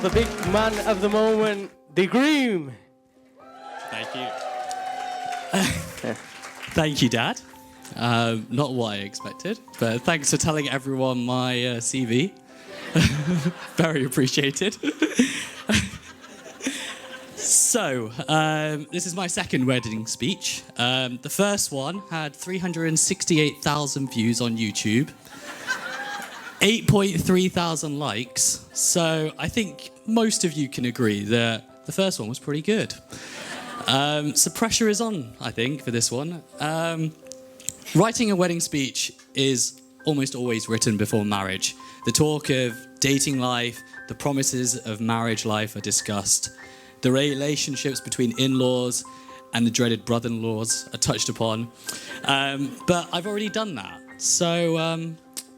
The big man of the moment, the groom. Thank you. Thank you, Dad. Not what I expected, but thanks for telling everyone my CV. Very appreciated. So, this is my second wedding speech. The first one had 368,000 views on YouTube. 8.3 thousand likes, so I think most of you can agree that the first one was pretty good. So pressure is on, I think, for this one. Writing a wedding speech is almost always written before marriage. The talk of dating life, the promises of marriage life are discussed. The relationships between in-laws and the dreaded brother-in-laws are touched upon. But I've already done that, so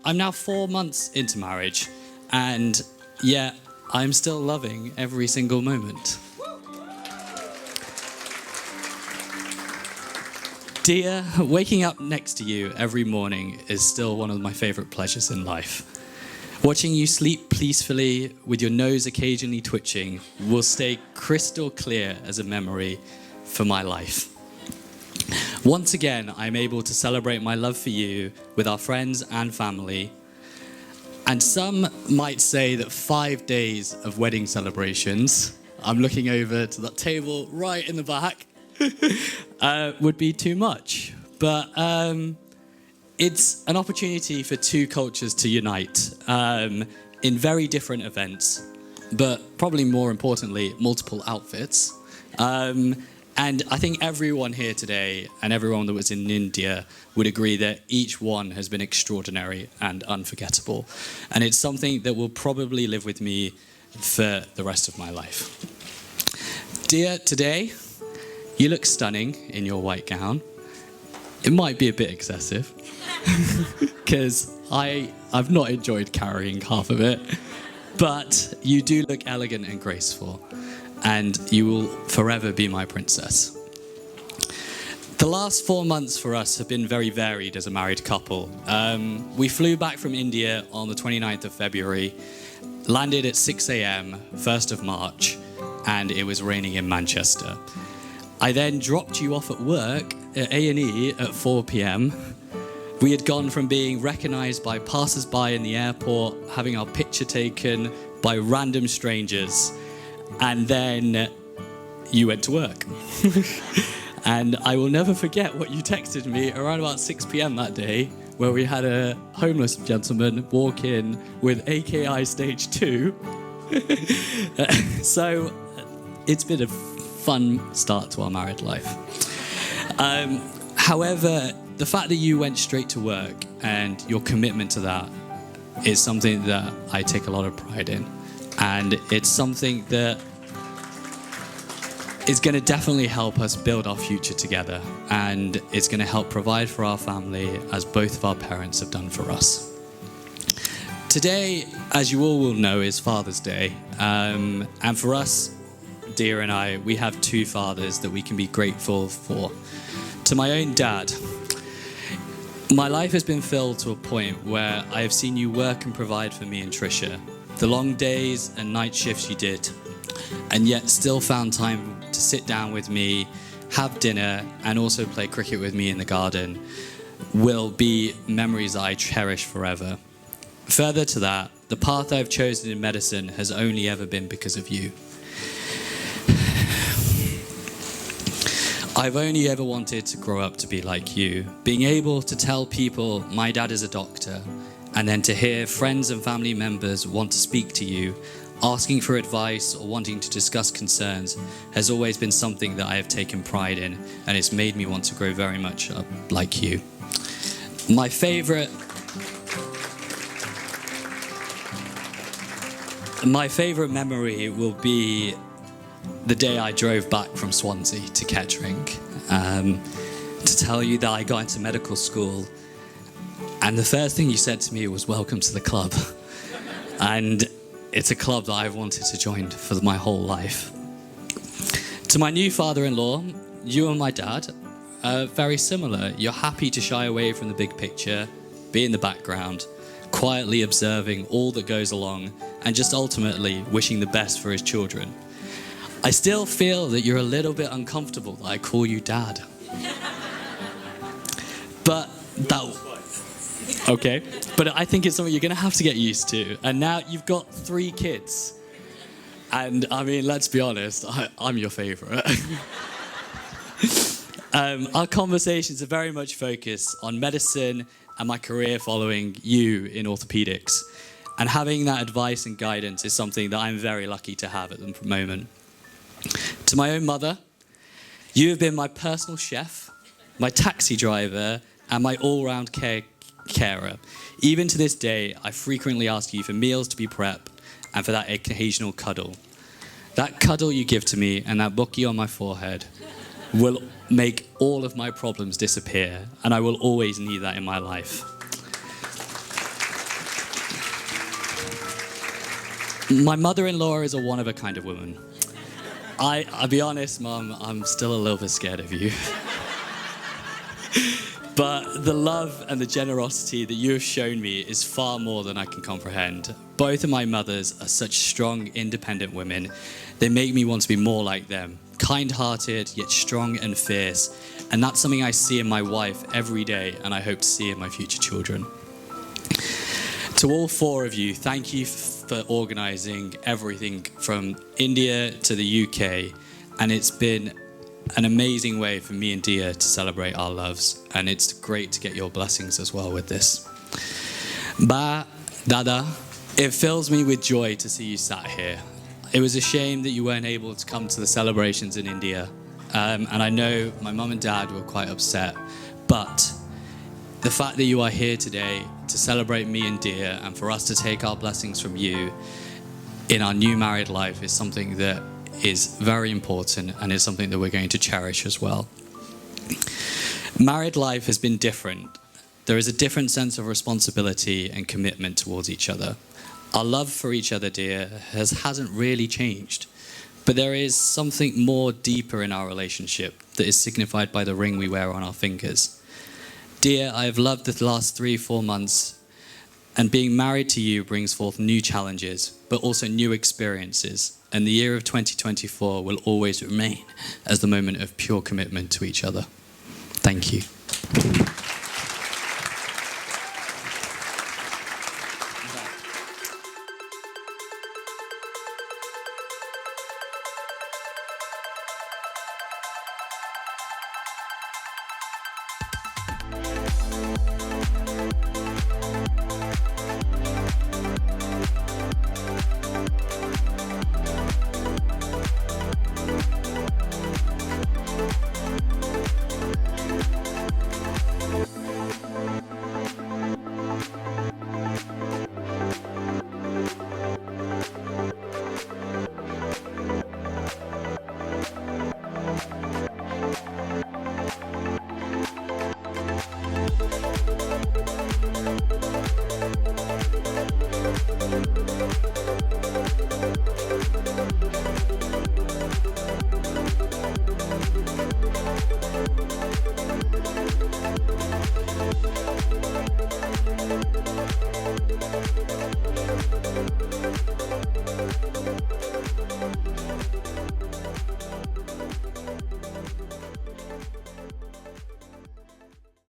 I'm now 4 months into marriage, and yet I'm still loving every single moment. Dear, waking up next to you every morning is still one of my favourite pleasures in life. Watching you sleep peacefully with your nose occasionally twitching will stay crystal clear as a memory for my life. Once again, I'm able to celebrate my love for you with our friends and family. And some might say that 5 days of wedding celebrations, I'm looking over to that table right in the back, would be too much. But it's an opportunity for two cultures to unite in very different events, but probably more importantly, multiple outfits. And I think everyone here today and everyone that was in India would agree that each one has been extraordinary and unforgettable. And it's something that will probably live with me for the rest of my life. Dear, today, you look stunning in your white gown. It might be a bit excessive, because I've not enjoyed carrying half of it, but you do look elegant and graceful. And you will forever be my princess. The last 4 months for us have been very varied as a married couple. We flew back from India on the 29th of February, landed at 6 a.m., 1st of March, and it was raining in Manchester. I then dropped you off at work at A&E at 4 p.m. We had gone from being recognised by passers-by in the airport, having our picture taken by random strangers, and then you went to work. And I will never forget what you texted me around about 6 p.m. that day, where we had a homeless gentleman walk in with AKI stage 2. So it's been a fun start to our married life. However, the fact that you went straight to work and your commitment to that is something that I take a lot of pride in. And it's something that is going to definitely help us build our future together. And it's going to help provide for our family as both of our parents have done for us. Today, as you all will know, is Father's Day. And for us, Dia and I, we have two fathers that we can be grateful for. To my own dad, my life has been filled to a point where I have seen you work and provide for me and Trisha. The long days and night shifts you did, and yet still found time to sit down with me, have dinner, and also play cricket with me in the garden, will be memories I cherish forever. Further to that, the path I've chosen in medicine has only ever been because of you. I've only ever wanted to grow up to be like you, being able to tell people my dad is a doctor, and then to hear friends and family members want to speak to you. Asking for advice or wanting to discuss concerns has always been something that I have taken pride in, and it's made me want to grow very much up like you. My favorite memory will be the day I drove back from Swansea to Kettering to tell you that I got into medical school, and the first thing you said to me was, "Welcome to the club." And it's a club that I've wanted to join for my whole life. To my new father-in-law, you and my dad are very similar. You're happy to shy away from the big picture, be in the background, quietly observing all that goes along, and just ultimately wishing the best for his children. I still feel that you're a little bit uncomfortable that I call you Dad. But I think it's something you're going to have to get used to. And now you've got 3 kids. And I mean, let's be honest, I'm your favourite. Our conversations are very much focused on medicine and my career following you in orthopedics. And having that advice and guidance is something that I'm very lucky to have at the moment. To my own mother, you have been my personal chef, my taxi driver, and my all-round carer. Even to this day, I frequently ask you for meals to be prepped and for that occasional cuddle. That cuddle you give to me and that bookie on my forehead will make all of my problems disappear, and I will always need that in my life. My mother-in-law is a one-of-a-kind of woman. I'll be honest, Mum, I'm still a little bit scared of you. But the love and the generosity that you have shown me is far more than I can comprehend. Both of my mothers are such strong, independent women. They make me want to be more like them. Kind-hearted, yet strong and fierce. And that's something I see in my wife every day, and I hope to see in my future children. To all 4 of you, thank you for organising everything from India to the UK. And it's been an amazing way for me and Dia to celebrate our loves, and it's great to get your blessings as well with this. Ba, Dada, it fills me with joy to see you sat here. It was a shame that you weren't able to come to the celebrations in India, and I know my mum and dad were quite upset, but the fact that you are here today to celebrate me and Dia and for us to take our blessings from you in our new married life is something that is very important, and it's something that we're going to cherish as well. Married life has been different. There is a different sense of responsibility and commitment towards each other. Our love for each other, dear, hasn't really changed, but there is something more deeper in our relationship that is signified by the ring we wear on our fingers. Dear, I have loved the last 3-4 months, and being married to you brings forth new challenges, but also new experiences. And the year of 2024 will always remain as the moment of pure commitment to each other. Thank you.